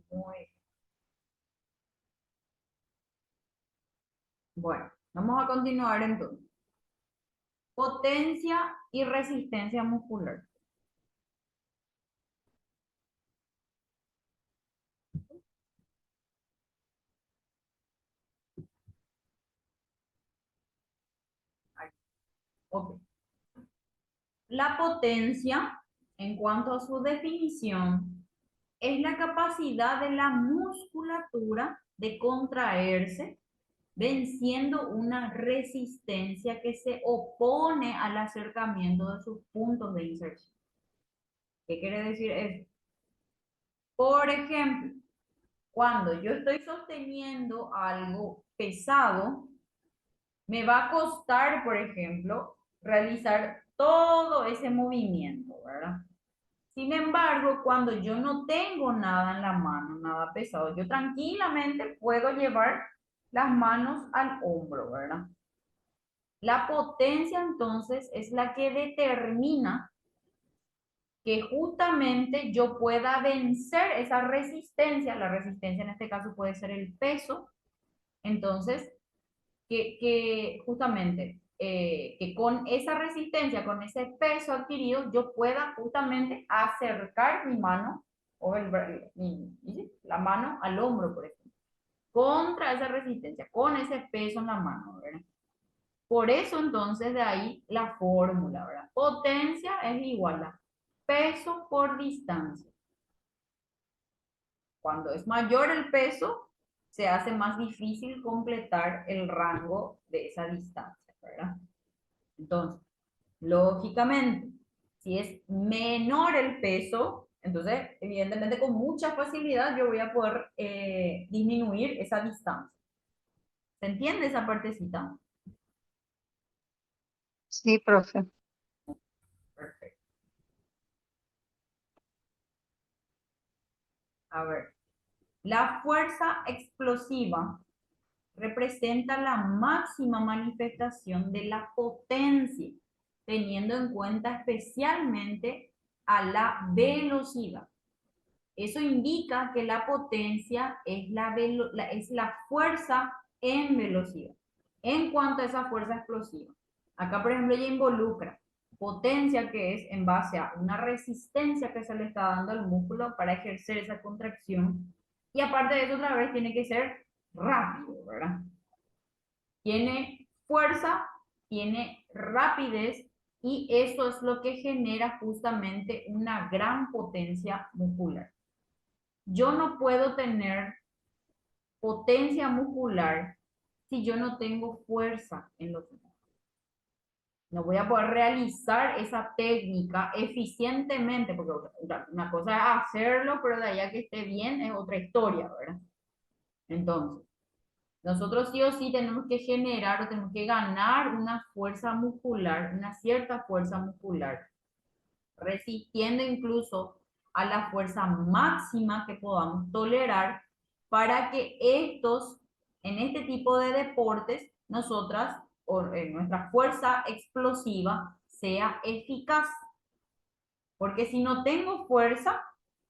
Muy bueno. Vamos a continuar entonces. Potencia y resistencia muscular. Ok. La potencia, en cuanto a su definición, es la capacidad de la musculatura de contraerse, venciendo una resistencia que se opone al acercamiento de sus puntos de inserción. ¿Qué quiere decir eso? Por ejemplo, cuando yo estoy sosteniendo algo pesado, me va a costar, por ejemplo, realizar todo ese movimiento, ¿verdad? Sin embargo, cuando yo no tengo nada en la mano, nada pesado, yo tranquilamente puedo llevar las manos al hombro, ¿verdad? La potencia entonces es la que determina que justamente yo pueda vencer esa resistencia. La resistencia en este caso puede ser el peso. Entonces, que justamente que con esa resistencia, con ese peso adquirido, yo pueda justamente acercar mi mano o la mano al hombro, por ejemplo, contra esa resistencia, con ese peso en la mano, ¿verdad? Por eso entonces de ahí la fórmula, ¿verdad? Potencia es igual a peso por distancia. Cuando es mayor el peso, se hace más difícil completar el rango de esa distancia, ¿verdad? Entonces, lógicamente, si es menor el peso, entonces, evidentemente, con mucha facilidad yo voy a poder disminuir esa distancia. ¿Se entiende esa partecita? Sí, profe. Perfecto. A ver, la fuerza explosiva representa la máxima manifestación de la potencia, teniendo en cuenta especialmente a la velocidad. Eso indica que la potencia es la fuerza en velocidad. En cuanto a esa fuerza explosiva, acá por ejemplo ya involucra potencia, que es en base a una resistencia que se le está dando al músculo para ejercer esa contracción, y aparte de eso otra vez tiene que ser rápido, ¿verdad? Tiene fuerza, tiene rapidez, y eso es lo que genera justamente una gran potencia muscular. Yo no puedo tener potencia muscular si yo no tengo fuerza en los músculos. No voy a poder realizar esa técnica eficientemente, porque una cosa es hacerlo, pero de allá que esté bien es otra historia, ¿verdad? Entonces, nosotros sí o sí tenemos que generar o tenemos que ganar una fuerza muscular, una cierta fuerza muscular, resistiendo incluso a la fuerza máxima que podamos tolerar para que en este tipo de deportes, nosotras, o nuestra fuerza explosiva sea eficaz. Porque si no tengo fuerza,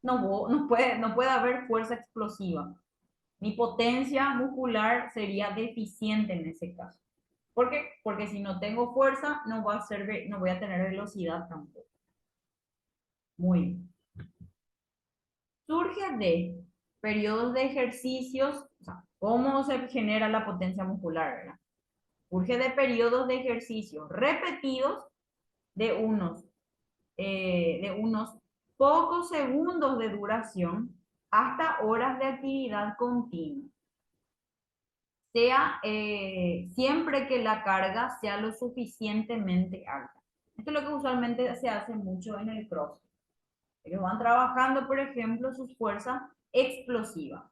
no puede haber fuerza explosiva. Mi potencia muscular sería deficiente en ese caso. ¿Por qué? Porque si no tengo fuerza, no voy a tener velocidad tampoco. Muy bien. Surge de periodos de ejercicios, o sea, cómo se genera la potencia muscular, ¿verdad? Surge de periodos de ejercicio repetidos de de unos pocos segundos de duración hasta horas de actividad continua. Siempre que la carga sea lo suficientemente alta. Esto es lo que usualmente se hace mucho en el CrossFit. Ellos van trabajando, por ejemplo, sus fuerzas explosivas.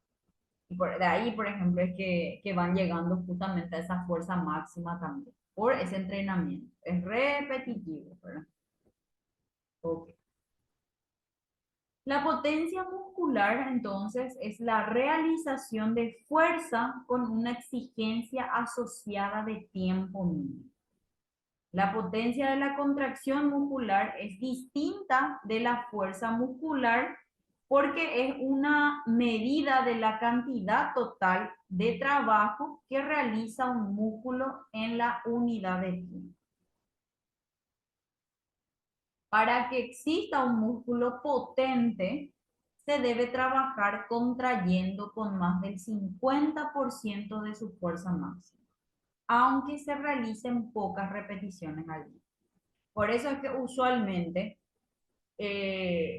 Y de ahí, por ejemplo, es que van llegando justamente a esa fuerza máxima también, por ese entrenamiento. Es repetitivo, ¿verdad? Ok. La potencia muscular, entonces, es la realización de fuerza con una exigencia asociada de tiempo mínimo. La potencia de la contracción muscular es distinta de la fuerza muscular porque es una medida de la cantidad total de trabajo que realiza un músculo en la unidad de tiempo. Para que exista un músculo potente, se debe trabajar contrayendo con más del 50% de su fuerza máxima, aunque se realicen pocas repeticiones al día. Por eso es que usualmente,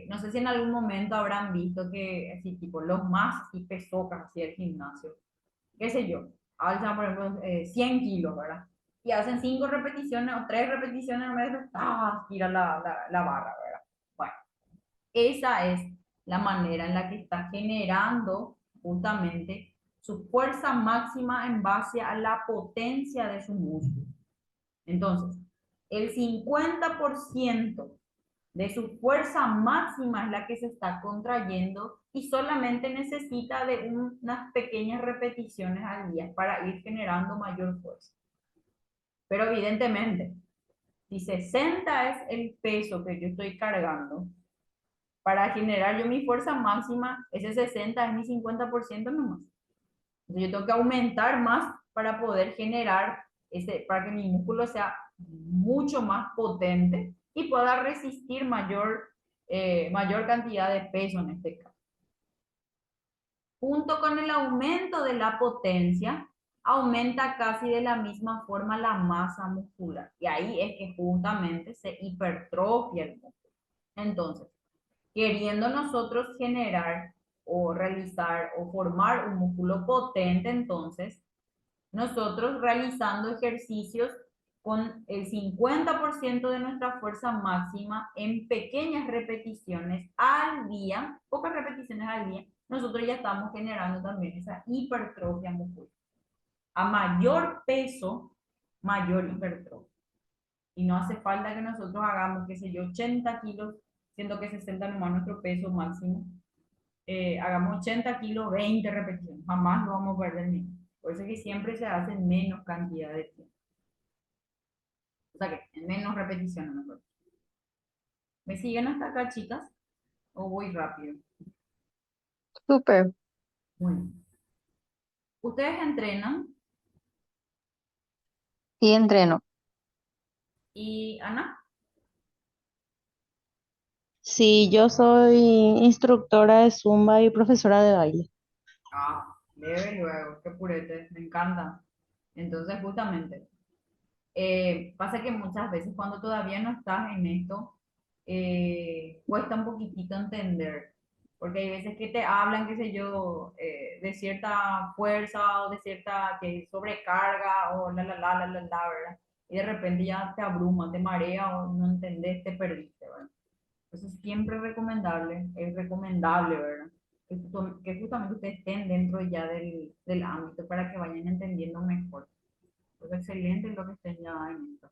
no sé si en algún momento habrán visto que, así tipo, los más así pesocas así del gimnasio, qué sé yo, alzan por ejemplo 100 kilos, ¿verdad? Y hacen 5 repeticiones o 3 repeticiones en vez de tira la barra, ¿verdad? Bueno, esa es la manera en la que está generando justamente su fuerza máxima en base a la potencia de su músculo. Entonces, el 50% de su fuerza máxima es la que se está contrayendo y solamente necesita de unas pequeñas repeticiones al día para ir generando mayor fuerza. Pero evidentemente, si 60 es el peso que yo estoy cargando, para generar yo mi fuerza máxima, ese 60 es mi 50% nomás. Entonces yo tengo que aumentar más para poder generar para que mi músculo sea mucho más potente y pueda resistir mayor cantidad de peso en este caso. Junto con el aumento de la potencia, aumenta casi de la misma forma la masa muscular. Y ahí es que justamente se hipertrofia el músculo. Entonces, queriendo nosotros generar o realizar o formar un músculo potente, entonces nosotros realizando ejercicios con el 50% de nuestra fuerza máxima en pequeñas repeticiones al día, pocas repeticiones al día, nosotros ya estamos generando también esa hipertrofia muscular. A mayor peso, mayor hipertrofia. Y no hace falta que nosotros hagamos, qué sé yo, 80 kilos, siendo que 60 nomás nuestro peso máximo. Hagamos 80 kilos, 20 repeticiones, jamás lo vamos a perder ni. Por eso es que siempre se hace en menos cantidad de tiempo. O sea que en menos repeticiones mejor. ¿Me siguen hasta acá, chicas? ¿O voy rápido? Súper. Bueno. Ustedes entrenan Sí, entreno. y Ana, Sí, yo soy instructora de Zumba y profesora de baile. leve luego, qué purete, me encanta. Entonces, justamente, pasa que muchas veces cuando todavía no estás en esto, cuesta un poquitito entender, porque hay veces que te hablan, qué sé yo, de cierta fuerza o de cierta sobrecarga o ¿verdad? Y de repente ya te abruma, te marea o no entendés, te perdiste, ¿verdad? Entonces siempre es recomendable, ¿verdad? Que justamente ustedes estén dentro ya del ámbito para que vayan entendiendo mejor. Pues excelente lo que estén ya en esto.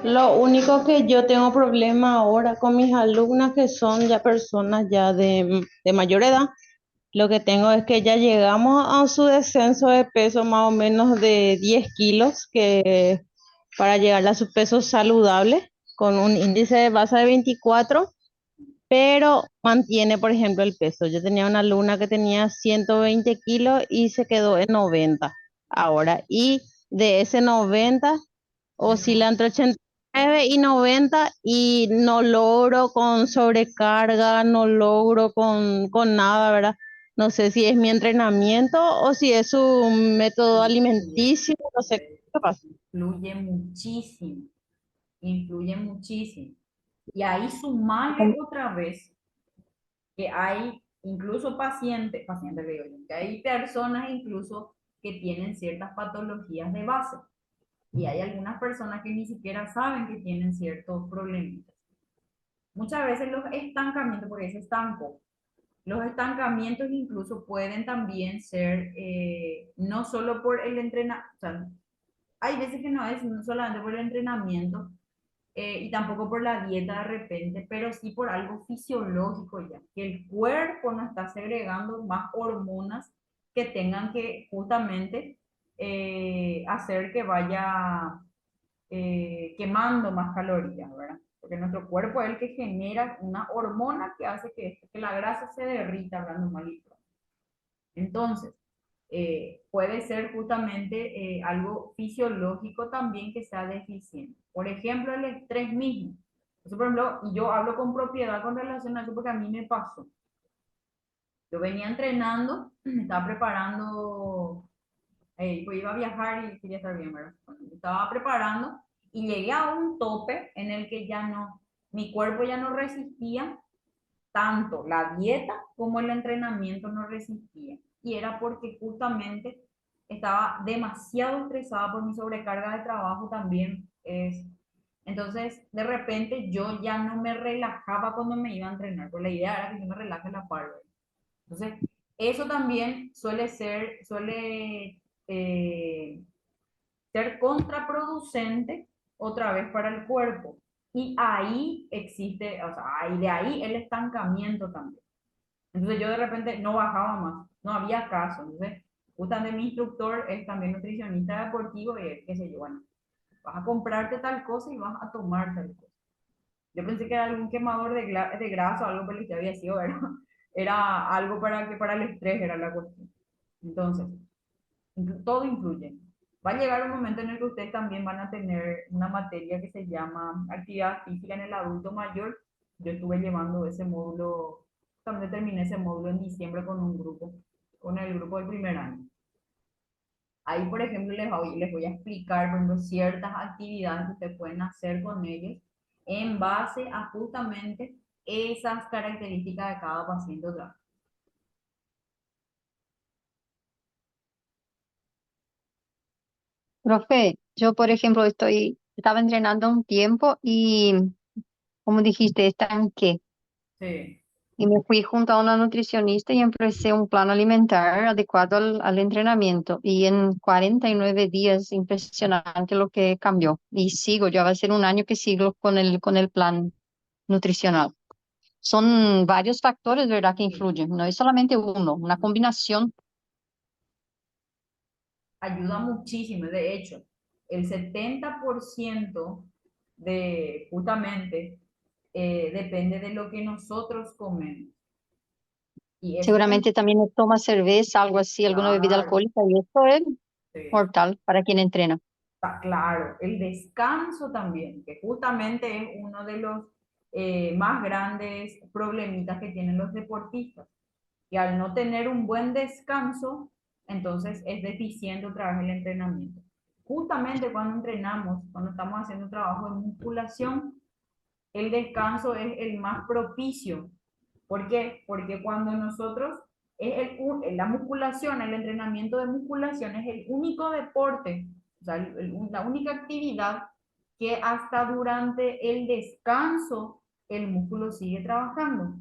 Lo único que yo tengo problema ahora con mis alumnas que son ya personas ya de mayor edad, lo que tengo es que ya llegamos a su descenso de peso más o menos de 10 kilos, que para llegar a su peso saludable, con un índice de base de 24, pero mantiene, por ejemplo, el peso. Yo tenía una alumna que tenía 120 kilos y se quedó en 90 ahora. Y de ese 90 oscila No, entre 89 y 90 y no logro con sobrecarga, no logro con nada, ¿verdad? No sé si es mi entrenamiento o si es su método alimenticio, no sé qué pasa. influye muchísimo, influye muchísimo. Y ahí sumarle otra vez que hay incluso pacientes digo yo, que hay personas incluso que tienen ciertas patologías de base. Y hay algunas personas que ni siquiera saben que tienen ciertos problemitas. Muchas veces los estancamientos, porque se estancó, los estancamientos incluso pueden también ser no solo por el entrenamiento, o sea, hay veces que no es solamente por el entrenamiento y tampoco por la dieta de repente, pero sí por algo fisiológico ya, que el cuerpo no está segregando más hormonas que tengan que justamente hacer que vaya quemando más calorías, ¿verdad? porque nuestro cuerpo es el que genera una hormona que hace que la grasa se derrita, hablando mal y pronto. Entonces, puede ser justamente algo fisiológico también que sea deficiente. Por ejemplo, el estrés mismo. Eso, por ejemplo, y yo hablo con propiedad con relación a eso porque a mí me pasó. Yo venía entrenando, me estaba preparando, pues iba a viajar y quería estar bien, ¿verdad? Bueno, me estaba preparando y llegué a un tope en el que ya no, mi cuerpo ya no resistía tanto la dieta como el entrenamiento no resistía. Y era porque justamente estaba demasiado estresada por mi sobrecarga de trabajo también. Entonces, de repente yo ya no me relajaba cuando me iba a entrenar, porque la idea era que yo me relaje la par. Entonces, eso también suele ser contraproducente otra vez para el cuerpo. Y ahí existe, o sea, de ahí el estancamiento también. Entonces yo de repente no bajaba más, no había caso. Entonces, justamente mi instructor es también nutricionista deportivo y qué sé yo, bueno, vas a comprarte tal cosa y vas a tomar tal cosa. Yo pensé que era algún quemador de grasa o algo por el que había sido, era algo para el estrés, era la cuestión. Entonces, todo influye. Va a llegar un momento en el que ustedes también van a tener una materia que se llama actividad física en el adulto mayor. Yo estuve llevando ese módulo, también terminé ese módulo en diciembre con un grupo, con el grupo del primer año. Ahí, por ejemplo, les voy a explicar, por ejemplo, ciertas actividades que ustedes pueden hacer con ellos en base a justamente esas características de cada paciente. Profe, yo por ejemplo estaba entrenando un tiempo y como dijiste, estanqué. Sí, Y me fui junto a una nutricionista y empecé un plan alimentar adecuado al entrenamiento. Y en 49 días, impresionante lo que cambió. Y sigo, ya va a ser un año que sigo con el plan nutricional. Son varios factores, ¿verdad?, que sí. influyen. No es solamente uno, una combinación. Ayuda muchísimo. De hecho, el 70% de justamente depende de lo que nosotros comemos. Y eso Seguramente también toma cerveza, algo así, alguna bebida claro, alcohólica. Y esto es sí, mortal para quien entrena. está claro. El descanso también, que justamente es uno de los más grandes problemitas que tienen los deportistas. Y al no tener un buen descanso, entonces es deficiente otra vez el entrenamiento. Justamente cuando entrenamos, cuando estamos haciendo trabajo de musculación, el descanso es el más propicio. ¿Por qué? Porque cuando nosotros, la musculación, el entrenamiento de musculación es el único deporte, o sea, la única actividad que hasta durante el descanso el músculo sigue trabajando.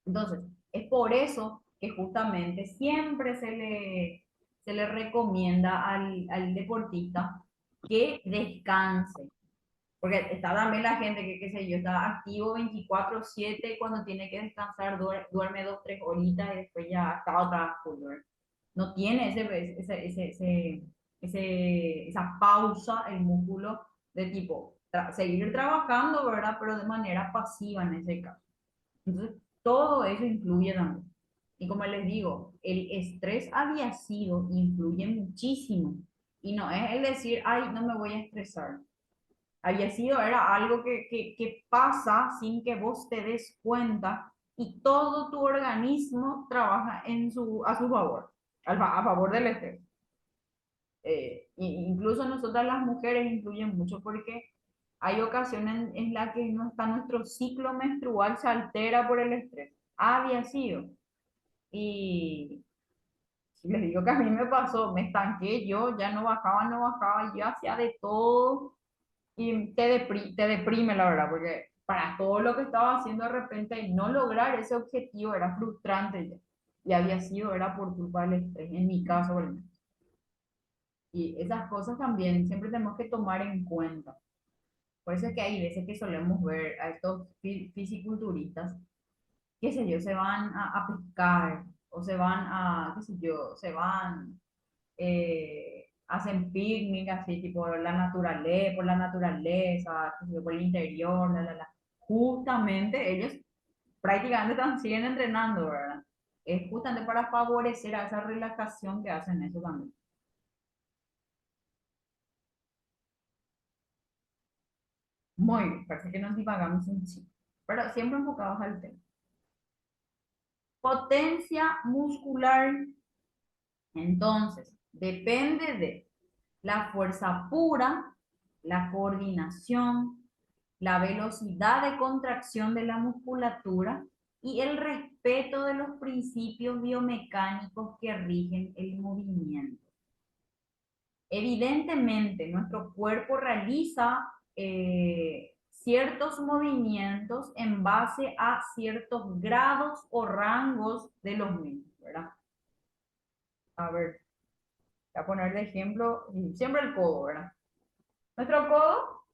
Entonces, es por eso que justamente siempre se le recomienda al deportista que descanse. Porque está también la gente que, qué sé yo, está activo 24/7 y cuando tiene que descansar duerme 2, 3 horitas y después ya está otra vez. No tiene esa pausa el músculo de tipo seguir trabajando, ¿verdad? Pero de manera pasiva en ese caso. Entonces, todo eso influye también. Y como les digo, el estrés había sido, influye muchísimo. Y no es el decir, ay, no me voy a estresar. Había sido, era algo que pasa sin que vos te des cuenta y todo tu organismo trabaja a su favor, a favor del estrés. Incluso nosotras las mujeres influyen mucho porque hay ocasiones en las que no está nuestro ciclo menstrual se altera por el estrés. Había sido. Y les digo que a mí me pasó, me estanqué yo, ya no bajaba, yo hacía de todo y te deprime la verdad, porque para todo lo que estaba haciendo de repente no lograr ese objetivo era frustrante ya. Y había sido, era por culpa del estrés, en mi caso, por lo menos. Y esas cosas también siempre tenemos que tomar en cuenta. Por eso es que hay veces que solemos ver a estos fisiculturistas, qué sé yo, se van a pescar o se van a, qué sé yo, se van hacen picnic, así, tipo, la naturaleza, por la naturaleza, qué sé yo, por el interior, justamente ellos prácticamente siguen entrenando, ¿verdad? Es justamente para favorecer a esa relajación que hacen eso también. Muy bien, parece que nos divagamos un chico, pero siempre enfocados al tema. Potencia muscular, entonces, depende de la fuerza pura, la coordinación, la velocidad de contracción de la musculatura y el respeto de los principios biomecánicos que rigen el movimiento. Evidentemente, nuestro cuerpo realiza ciertos movimientos en base a ciertos grados o rangos de los mismos, ¿verdad? A ver, voy a poner de ejemplo siempre el codo, ¿verdad? Nuestro codo,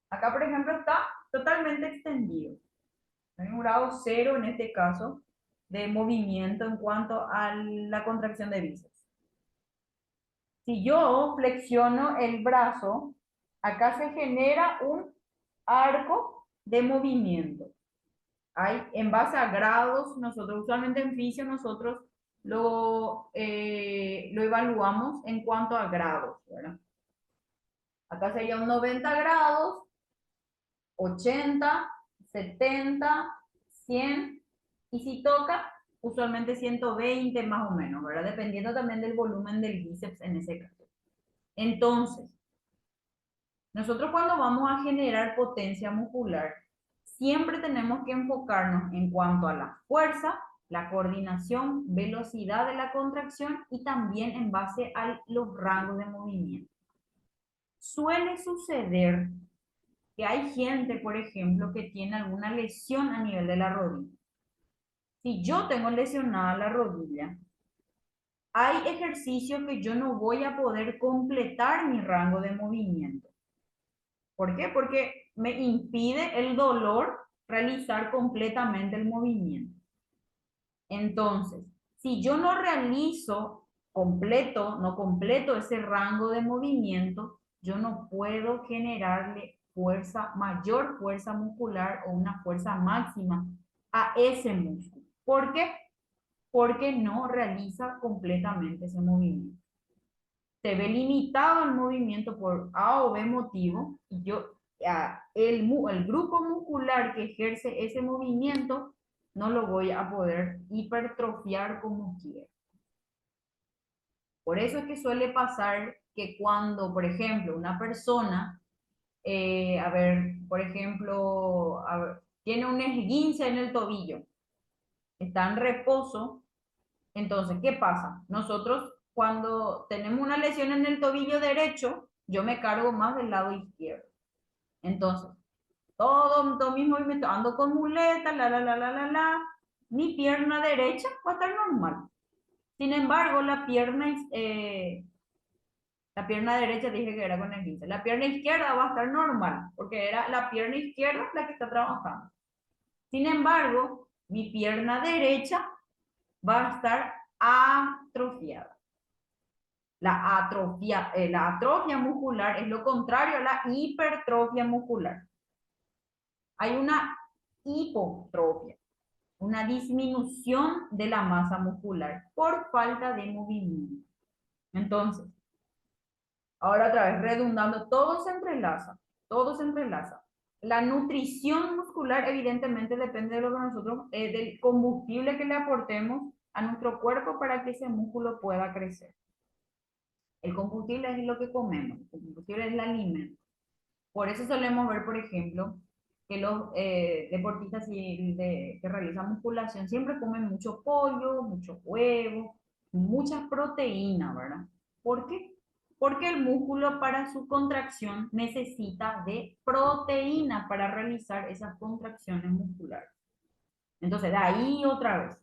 acá por ejemplo, está totalmente extendido. En un grado cero en este caso de movimiento en cuanto a la contracción de bíceps. Si yo flexiono el brazo, acá se genera un arco de movimiento. Hay, en base a grados, nosotros usualmente en fisio nosotros lo evaluamos en cuanto a grados, ¿verdad? Acá sería un 90 grados, 80, 70, 100, y si toca, usualmente 120 más o menos, ¿verdad? Dependiendo también del volumen del bíceps en ese caso. Entonces, nosotros cuando vamos a generar potencia muscular, siempre tenemos que enfocarnos en cuanto a la fuerza, la coordinación, velocidad de la contracción y también en base a los rangos de movimiento. Suele suceder que hay gente, por ejemplo, que tiene alguna lesión a nivel de la rodilla. Si yo tengo lesionada la rodilla, hay ejercicios que yo no voy a poder completar mi rango de movimiento. ¿Por qué? Porque me impide el dolor realizar completamente el movimiento. Entonces, si yo no realizo no completo ese rango de movimiento, yo no puedo generarle mayor fuerza muscular o una fuerza máxima a ese músculo. ¿Por qué? Porque no realiza completamente ese movimiento. Se ve limitado el movimiento por A o B motivo y el grupo muscular que ejerce ese movimiento no lo voy a poder hipertrofiar como quiera. Por eso es que suele pasar que cuando, por ejemplo, una persona, por ejemplo, tiene un esguince en el tobillo, está en reposo, entonces, ¿qué pasa? Nosotros cuando tenemos una lesión en el tobillo derecho, yo me cargo más del lado izquierdo. Entonces, todo mi movimiento, ando con muleta, mi pierna derecha va a estar normal. Sin embargo, la pierna derecha dije que era con el 15. La pierna izquierda va a estar normal, porque era la pierna izquierda la que está trabajando. Sin embargo, mi pierna derecha va a estar atrofiada. La atrofia muscular es lo contrario a la hipertrofia muscular. Hay una hipotrofia, una disminución de la masa muscular por falta de movimiento. Entonces, ahora otra vez redundando, todo se entrelaza, todo se entrelaza. La nutrición muscular evidentemente depende de lo que nosotros, del combustible que le aportemos a nuestro cuerpo para que ese músculo pueda crecer. El combustible es lo que comemos, el combustible es el alimento. Por eso solemos ver, por ejemplo, que los deportistas que realizan musculación siempre comen mucho pollo, mucho huevo, muchas proteínas, ¿verdad? ¿Por qué? Porque el músculo para su contracción necesita de proteína para realizar esas contracciones musculares. Entonces, de ahí otra vez.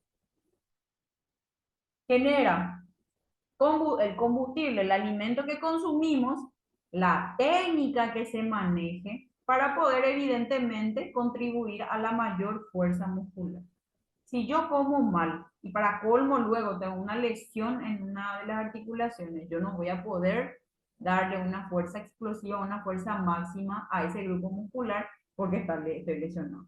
Genera el combustible, el alimento que consumimos, la técnica que se maneje para poder evidentemente contribuir a la mayor fuerza muscular. Si yo como mal y para colmo luego tengo una lesión en una de las articulaciones, yo no voy a poder darle una fuerza explosiva, una fuerza máxima a ese grupo muscular porque estoy lesionado.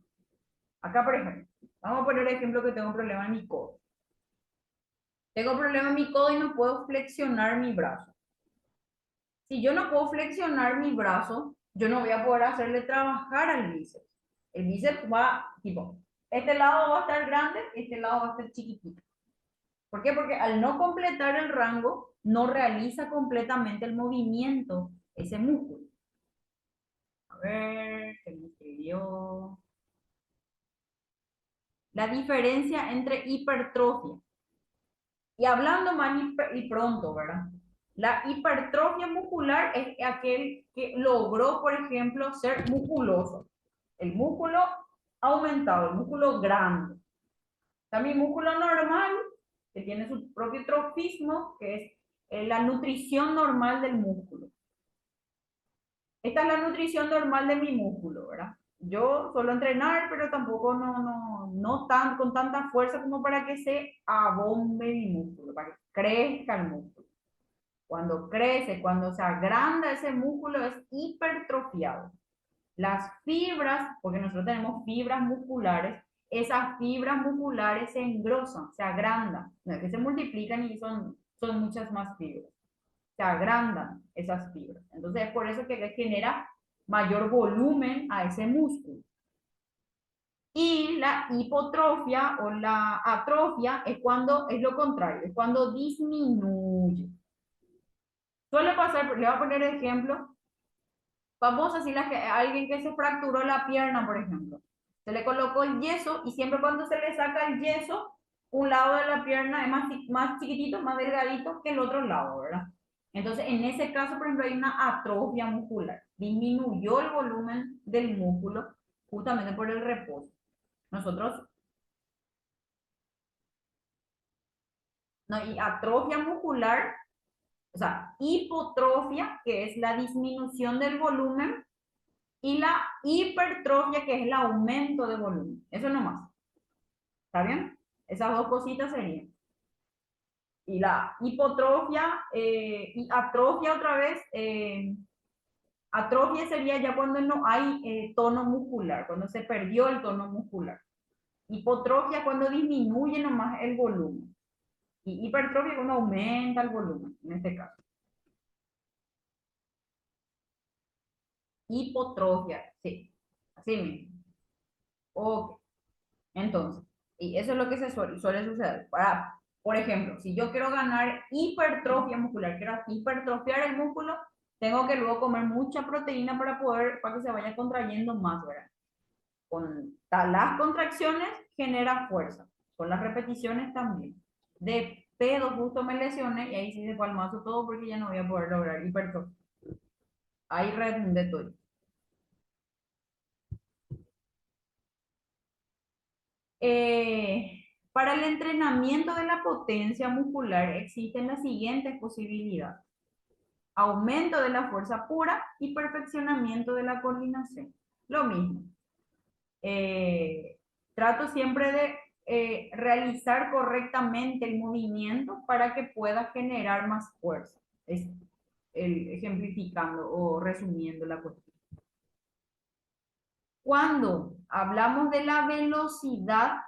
Acá, por ejemplo, vamos a poner el ejemplo que tengo un problema en mi codo. Tengo un problema en mi codo y no puedo flexionar mi brazo. Si yo no puedo flexionar mi brazo, yo no voy a poder hacerle trabajar al bíceps. El bíceps va, tipo, este lado va a estar grande, este lado va a estar chiquitito. ¿Por qué? Porque al no completar el rango, no realiza completamente el movimiento, ese músculo. A ver, ¿qué me escribió? La diferencia entre hipertrofia. Y hablando más y pronto, ¿verdad? La hipertrofia muscular es aquel que logró, por ejemplo, ser musculoso. El músculo aumentado, el músculo grande. También músculo normal, que tiene su propio trofismo, que es la nutrición normal del músculo. Esta es la nutrición normal de mi músculo, ¿verdad? Yo suelo entrenar, pero tampoco no con tanta fuerza como para que se abombe mi músculo, para que crezca el músculo. Cuando crece, cuando se agranda ese músculo es hipertrofiado. Las fibras, porque nosotros tenemos fibras musculares, esas fibras musculares se engrosan, se agrandan, no es que se multiplican y son muchas más fibras, se agrandan esas fibras. Entonces es por eso que genera mayor volumen a ese músculo. Y la hipotrofia o la atrofia es cuando es lo contrario, es cuando disminuye. Suele pasar, le voy a poner ejemplo. Vamos a decirle a alguien que se fracturó la pierna, por ejemplo. Se le colocó el yeso y siempre cuando se le saca el yeso, un lado de la pierna es más chiquitito, más delgadito que el otro lado, ¿verdad? Entonces, en ese caso, por ejemplo, hay una atrofia muscular. Disminuyó el volumen del músculo justamente por el reposo. Nosotros, no, y atrofia muscular, o sea, hipotrofia, que es la disminución del volumen, y la hipertrofia, que es el aumento de volumen. Eso nomás. ¿Está bien? Esas dos cositas serían. Y la hipotrofia y atrofia otra vez. Atrofia sería ya cuando no hay tono muscular, cuando se perdió el tono muscular. Hipotrofia cuando disminuye nomás el volumen. Y hipertrofia cuando aumenta el volumen, en este caso. Hipotrofia, sí. Así mismo. Ok. Entonces, y eso es lo que suele suceder. Por ejemplo, si yo quiero ganar hipertrofia muscular, quiero hipertrofiar el músculo, tengo que luego comer mucha proteína para que se vaya contrayendo más, ¿verdad? Con las contracciones genera fuerza, con las repeticiones también. De pedo justo me lesioné y ahí sí se palmazo todo porque ya no voy a poder lograr hipertrofia. Ahí redundé todo. Para el entrenamiento de la potencia muscular existen las siguientes posibilidades. Aumento de la fuerza pura y perfeccionamiento de la coordinación. Lo mismo. Trato siempre de realizar correctamente el movimiento para que pueda generar más fuerza. Es ejemplificando o resumiendo la cuestión. Cuando hablamos de la velocidad,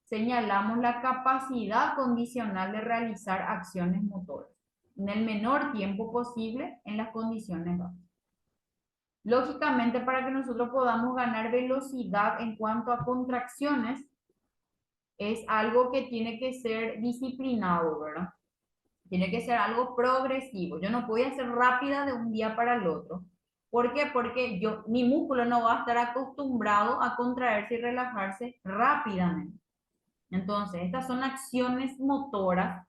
señalamos la capacidad condicional de realizar acciones motoras en el menor tiempo posible en las condiciones dadas. Lógicamente, para que nosotros podamos ganar velocidad en cuanto a contracciones, es algo que tiene que ser disciplinado, ¿verdad? Tiene que ser algo progresivo. Yo no voy a ser rápida de un día para el otro. ¿Por qué? Porque mi músculo no va a estar acostumbrado a contraerse y relajarse rápidamente. Entonces, estas son acciones motoras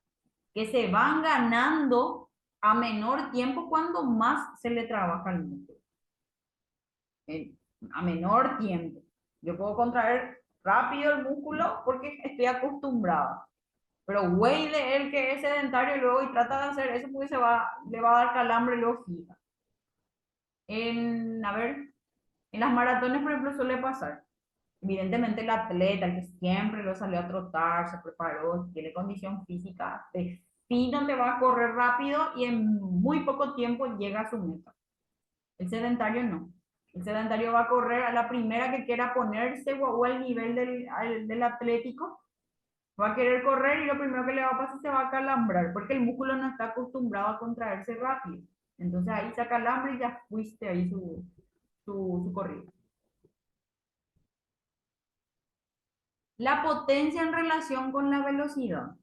que se van ganando a menor tiempo cuando más se le trabaja al músculo. A menor tiempo. Yo puedo contraer rápido el músculo porque estoy acostumbrada. Pero güey de él que es sedentario luego y trata de hacer eso porque le va a dar calambre y luego fija. A ver, en las maratones, por ejemplo, suele pasar. Evidentemente el atleta, el que siempre lo salió a trotar, se preparó, tiene condición física, definitivamente va a correr rápido y en muy poco tiempo llega a su meta. El sedentario no. El sedentario va a correr a la primera que quiera ponerse o al nivel del atlético, va a querer correr y lo primero que le va a pasar es que se va a acalambrar, porque el músculo no está acostumbrado a contraerse rápido. Entonces ahí se acalambra y ya fuiste ahí su corrida. La potencia en relación con la velocidad.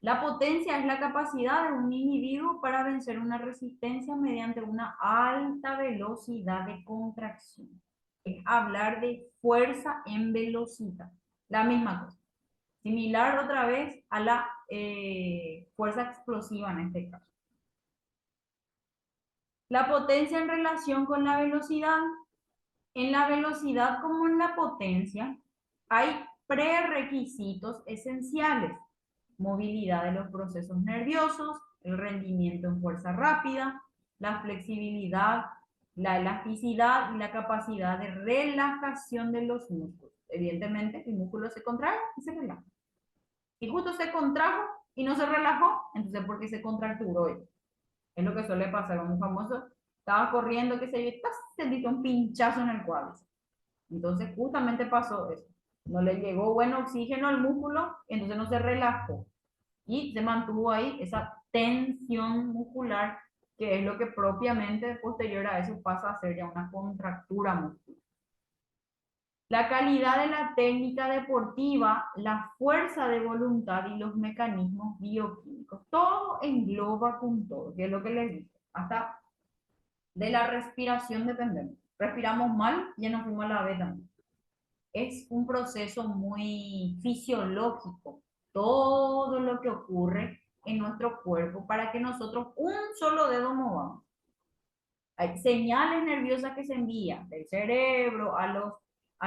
La potencia es la capacidad de un individuo para vencer una resistencia mediante una alta velocidad de contracción. Es hablar de fuerza en velocidad. La misma cosa. Similar otra vez a la fuerza explosiva en este caso. La potencia en relación con la velocidad. En la velocidad como en la potencia hay prerequisitos esenciales: movilidad de los procesos nerviosos, el rendimiento en fuerza rápida, la flexibilidad, la elasticidad y la capacidad de relajación de los músculos. Evidentemente, el músculo se contrae y se relaja. Y justo se contrajo y no se relajó, entonces ¿por qué se contracturó? Es lo que suele pasar con un famoso, estaba corriendo, qué sé yo, sentiste un pinchazo en el cuádriceps. Entonces justamente pasó eso. No le llegó buen oxígeno al músculo, entonces no se relajó. Y se mantuvo ahí esa tensión muscular, que es lo que propiamente posterior a eso pasa a ser ya una contractura muscular. La calidad de la técnica deportiva, la fuerza de voluntad y los mecanismos bioquímicos. Todo engloba con todo, que es lo que les dije. Hasta de la respiración dependemos. Respiramos mal, ya nos fuimos a la B también. Es un proceso muy fisiológico, todo lo que ocurre en nuestro cuerpo para que nosotros un solo dedo movamos. Hay señales nerviosas que se envían del cerebro a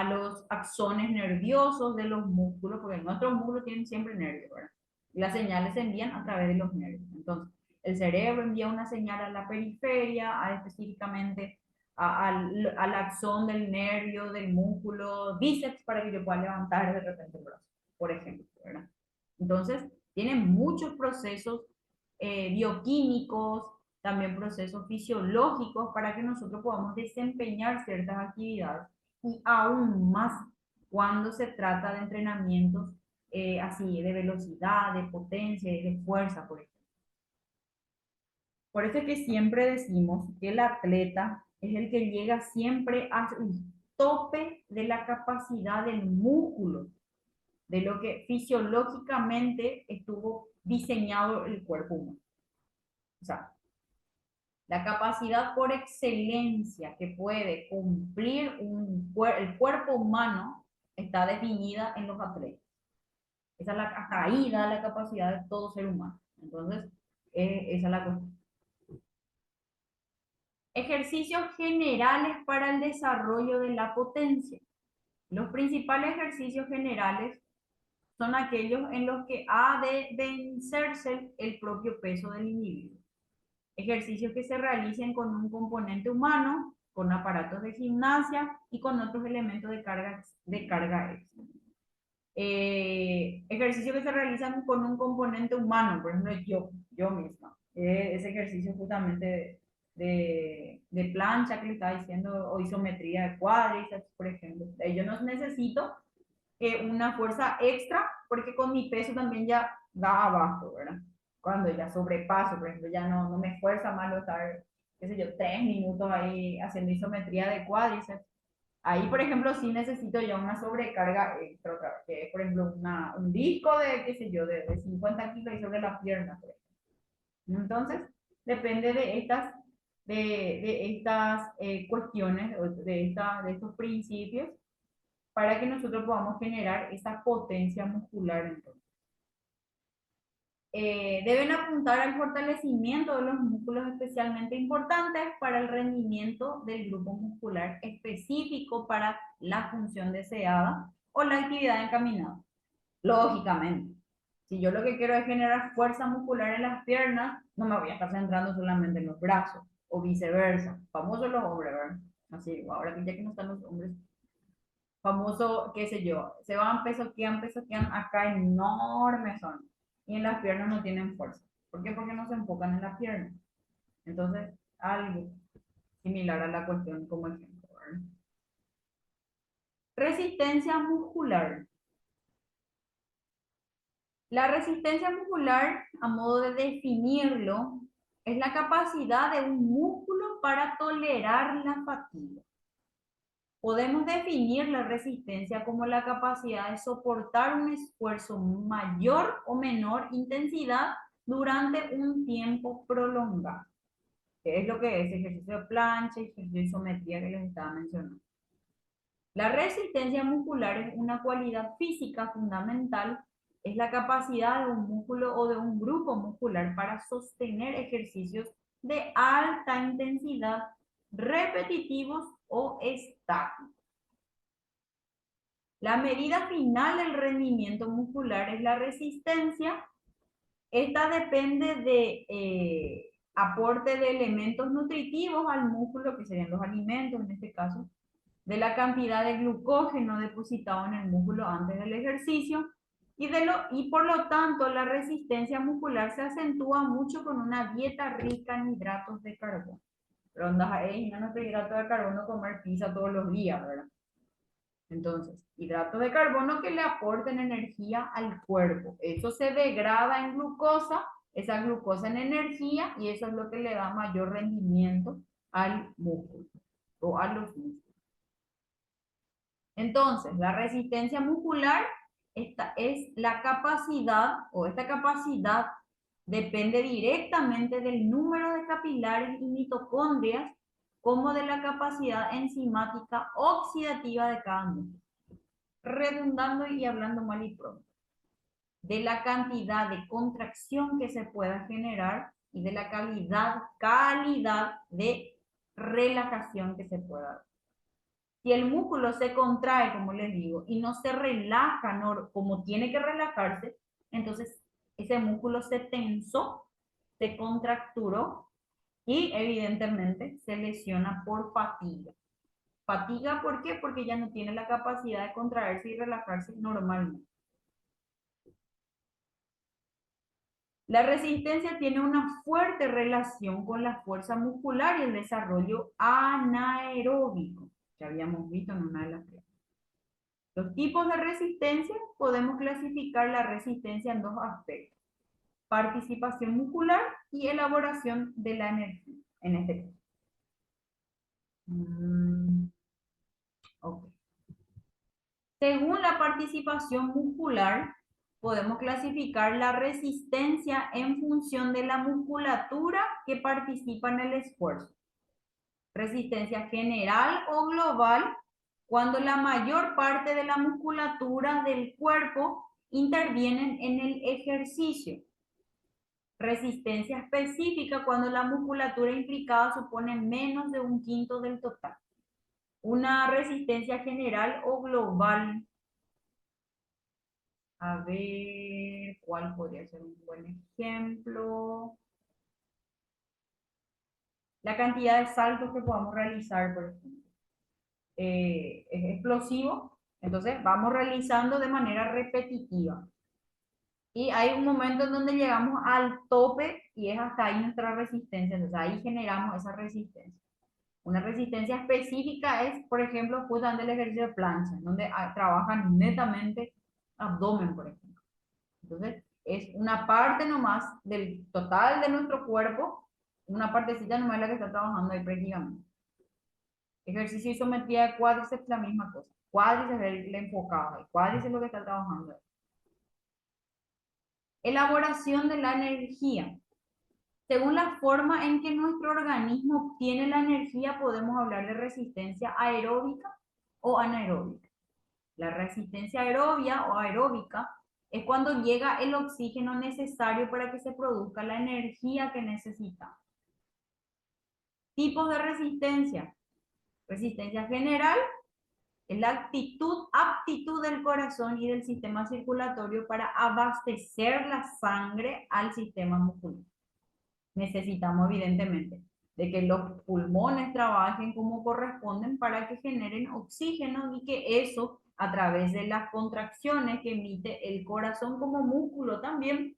los axones nerviosos de los músculos, porque nuestros músculos tienen siempre nervios, ¿verdad? Y las señales se envían a través de los nervios. Entonces, el cerebro envía una señal a la periferia, específicamente al axón del nervio, del músculo bíceps, para que yo pueda levantar de repente el brazo, por ejemplo, ¿verdad? Entonces, tienen muchos procesos bioquímicos, también procesos fisiológicos para que nosotros podamos desempeñar ciertas actividades y aún más cuando se trata de entrenamientos así de velocidad, de potencia y de fuerza, por ejemplo. Por eso es que siempre decimos que el atleta es el que llega siempre al tope de la capacidad del músculo, de lo que fisiológicamente estuvo diseñado el cuerpo humano. O sea, la capacidad por excelencia que puede cumplir el cuerpo humano está definida en los atletas. Esa es hasta ahí da la capacidad de todo ser humano. Entonces, esa es la cuestión. Ejercicios generales para el desarrollo de la potencia. Los principales ejercicios generales son aquellos en los que ha de vencerse el propio peso del individuo. Ejercicios que se realicen con un componente humano, con aparatos de gimnasia y con otros elementos de carga extra. Ejercicios que se realizan con un componente humano, por ejemplo, yo misma. Ese ejercicio justamente de plancha que le estaba diciendo, o isometría de cuádriceps, por ejemplo. Yo no necesito una fuerza extra, porque con mi peso también ya da abajo, ¿verdad? Cuando ya sobrepaso, por ejemplo, ya no me esfuerza más estar, qué sé yo, 3 minutos ahí haciendo isometría de cuádriceps. Ahí, por ejemplo, sí necesito ya una sobrecarga extra, que es, por ejemplo, un disco de, qué sé yo, de 50 kilos y sobre las piernas, por ejemplo. Entonces, depende de estas cuestiones, de estos principios, para que nosotros podamos generar esa potencia muscular. Entonces, deben apuntar al fortalecimiento de los músculos especialmente importantes para el rendimiento del grupo muscular específico para la función deseada o la actividad encaminada. Lógicamente, si yo lo que quiero es generar fuerza muscular en las piernas, no me voy a estar centrando solamente en los brazos, o viceversa. Famosos los hombres, ¿verdad? Así, ahora que ya que no están los hombres, famoso, qué sé yo, se van, pesoquean, acá enormes son. Y en las piernas no tienen fuerza. ¿Por qué? Porque no se enfocan en las piernas. Entonces, algo similar a la cuestión como ejemplo, ¿verdad? Resistencia muscular. La resistencia muscular, a modo de definirlo, es la capacidad de un músculo para tolerar la fatiga. Podemos definir la resistencia como la capacidad de soportar un esfuerzo mayor o menor intensidad durante un tiempo prolongado, que es lo que es ejercicio de plancha, ejercicio de isometría que les estaba mencionando. La resistencia muscular es una cualidad física fundamental, es la capacidad de un músculo o de un grupo muscular para sostener ejercicios de alta intensidad, repetitivos o estáticos. La medida final del rendimiento muscular es la resistencia. Esta depende de aporte de elementos nutritivos al músculo, que serían los alimentos en este caso, de la cantidad de glucógeno depositado en el músculo antes del ejercicio y por lo tanto la resistencia muscular se acentúa mucho con una dieta rica en hidratos de carbono. Pero andas ahí, no nuestro hidrato de carbono comer pizza todos los días, ¿verdad? Entonces, hidratos de carbono que le aporten energía al cuerpo. Eso se degrada en glucosa, esa glucosa en energía, y eso es lo que le da mayor rendimiento al músculo o a los músculos. Entonces, la resistencia muscular, esta es la capacidad, o esta capacidad depende directamente del número de capilares y mitocondrias, como de la capacidad enzimática oxidativa de cada músculo. Redundando y hablando mal y pronto, de la cantidad de contracción que se pueda generar y de la calidad de relajación que se pueda dar. Si el músculo se contrae, como les digo, y no se relaja como tiene que relajarse, entonces ese músculo se tensó, se contracturó y evidentemente se lesiona por fatiga. Fatiga, ¿por qué? Porque ya no tiene la capacidad de contraerse y relajarse normalmente. La resistencia tiene una fuerte relación con la fuerza muscular y el desarrollo anaeróbico, que habíamos visto en una de las clases. Los tipos de resistencia, podemos clasificar la resistencia en dos aspectos: participación muscular y elaboración de la energía, en este caso. Okay. Según la participación muscular, podemos clasificar la resistencia en función de la musculatura que participa en el esfuerzo. Resistencia general o global, cuando la mayor parte de la musculatura del cuerpo intervienen en el ejercicio. Resistencia específica, cuando la musculatura implicada supone menos de un quinto del total. Una resistencia general o global. A ver, ¿cuál podría ser un buen ejemplo? La cantidad de saltos que podamos realizar, por ejemplo. Es explosivo, entonces vamos realizando de manera repetitiva. Y hay un momento en donde llegamos al tope y es hasta ahí nuestra resistencia, entonces ahí generamos esa resistencia. Una resistencia específica es, por ejemplo, justamente el ejercicio de plancha, donde trabajan netamente abdomen, por ejemplo. Entonces, es una parte nomás del total de nuestro cuerpo, una partecita nomás la que está trabajando ahí prácticamente. Ejercicio de isometría de cuádriceps, la misma cosa. Cuádriceps es el enfocado, el cuádriceps es lo que está trabajando ahí. Elaboración de la energía. Según la forma en que nuestro organismo obtiene la energía, podemos hablar de resistencia aeróbica o anaeróbica. La resistencia aerobia o aeróbica es cuando llega el oxígeno necesario para que se produzca la energía que necesitamos. Tipos de resistencia. Resistencia general es la aptitud del corazón y del sistema circulatorio para abastecer la sangre al sistema muscular. Necesitamos, evidentemente, de que los pulmones trabajen como corresponden para que generen oxígeno y que eso, a través de las contracciones que emite el corazón como músculo también,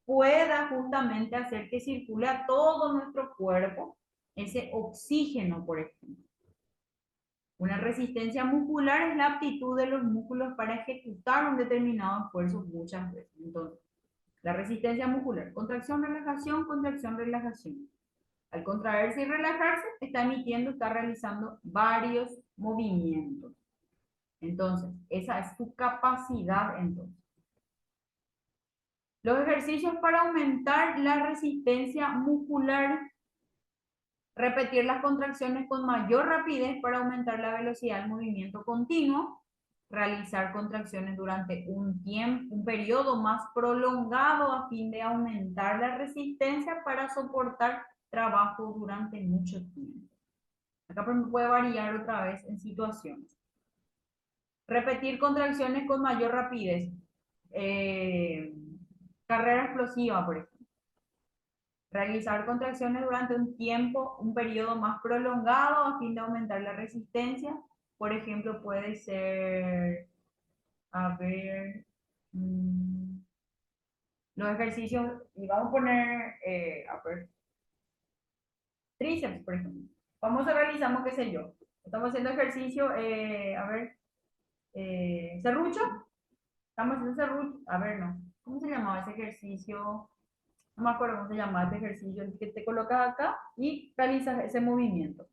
pueda justamente hacer que circule a todo nuestro cuerpo ese oxígeno, por ejemplo. Una resistencia muscular es la aptitud de los músculos para ejecutar un determinado esfuerzo muchas veces. Entonces, la resistencia muscular, contracción, relajación, contracción, relajación. Al contraerse y relajarse, está emitiendo, está realizando varios movimientos. Entonces, esa es su capacidad entonces. Los ejercicios para aumentar la resistencia muscular: repetir las contracciones con mayor rapidez para aumentar la velocidad del movimiento continuo, realizar contracciones durante un tiempo, un periodo más prolongado a fin de aumentar la resistencia para soportar trabajo durante mucho tiempo. Acá puede variar otra vez en situaciones. Repetir contracciones con mayor rapidez. Carrera explosiva, por ejemplo. Realizar contracciones durante un tiempo, un periodo más prolongado a fin de aumentar la resistencia. Por ejemplo, puede ser, a ver, los ejercicios, y vamos a poner, a ver, tríceps, por ejemplo. Vamos a realizamos, qué sé yo, estamos haciendo ejercicio, a ver, serrucho. Estamos haciendo serrucho, a ver, no. ¿Cómo se llamaba ese ejercicio? No me acuerdo cómo se llama este ejercicio, que te colocas acá y realizas ese movimiento.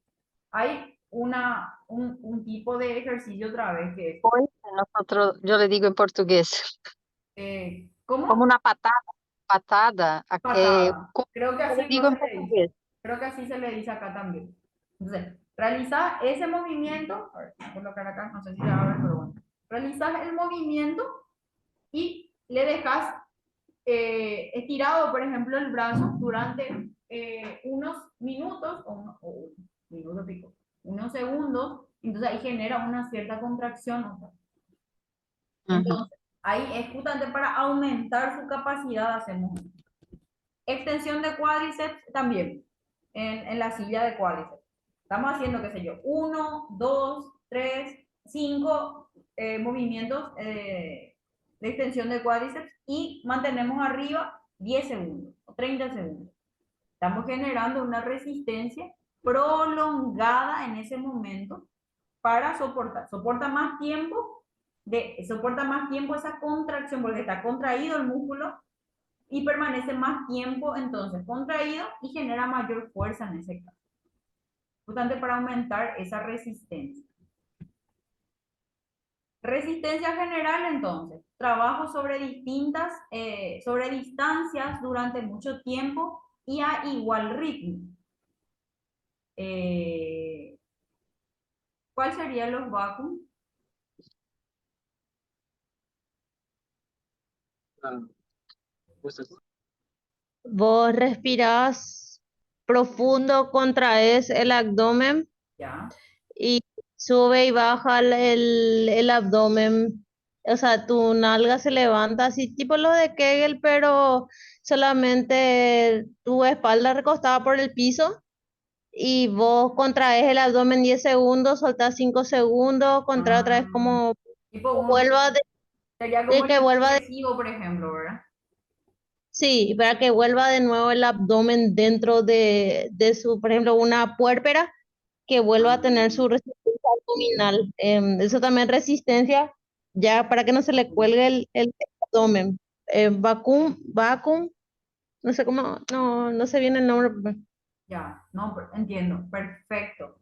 Hay un tipo de ejercicio otra vez que es, Hoy nosotros, yo le digo en portugués, como ¿cómo? una patada, Patada. ¿cómo Creo que le así no digo se en le dice. portugués? Creo que así se le dice acá también. Entonces, realiza ese movimiento, a ver, voy a colocar acá, no sé si se va a ver, pero bueno. Realizas el movimiento y le dejas estirado, por ejemplo, el brazo durante unos minutos o un minuto pico, unos segundos, entonces ahí genera una cierta contracción. Ujú. Entonces, ahí es justamente para aumentar su capacidad de hacer movimiento. Extensión de cuádriceps también, en la silla de cuádriceps. Estamos haciendo, qué sé yo, 1, 2, 3, 5 movimientos de extensión de cuádriceps y mantenemos arriba 10 segundos o 30 segundos. Estamos generando una resistencia prolongada en ese momento para soportar. Soporta más tiempo esa contracción porque está contraído el músculo y permanece más tiempo entonces contraído y genera mayor fuerza en ese caso. Importante para aumentar esa resistencia. Resistencia general, entonces, trabajo sobre distancias durante mucho tiempo y a igual ritmo. ¿Cuál serían los vacuum? Vos respirás profundo, contraes el abdomen Ya. y sube y baja el abdomen. O sea, tu nalga se levanta así, tipo lo de Kegel, pero solamente tu espalda recostada por el piso y vos contraes el abdomen 10 segundos, soltás 5 segundos, contraes otra vez Ah, como tipo vuelva sería como de el que vuelva de, progresivo, por ejemplo, ¿verdad? sí, para que vuelva de nuevo el abdomen dentro de su, por ejemplo, una puérpera, que vuelva a tener Ah, su resistencia abdominal. Eso también resistencia, ya para que no se le cuelgue el abdomen. Vacuum, no sé cómo, no sé bien el nombre. ya, no, entiendo, perfecto.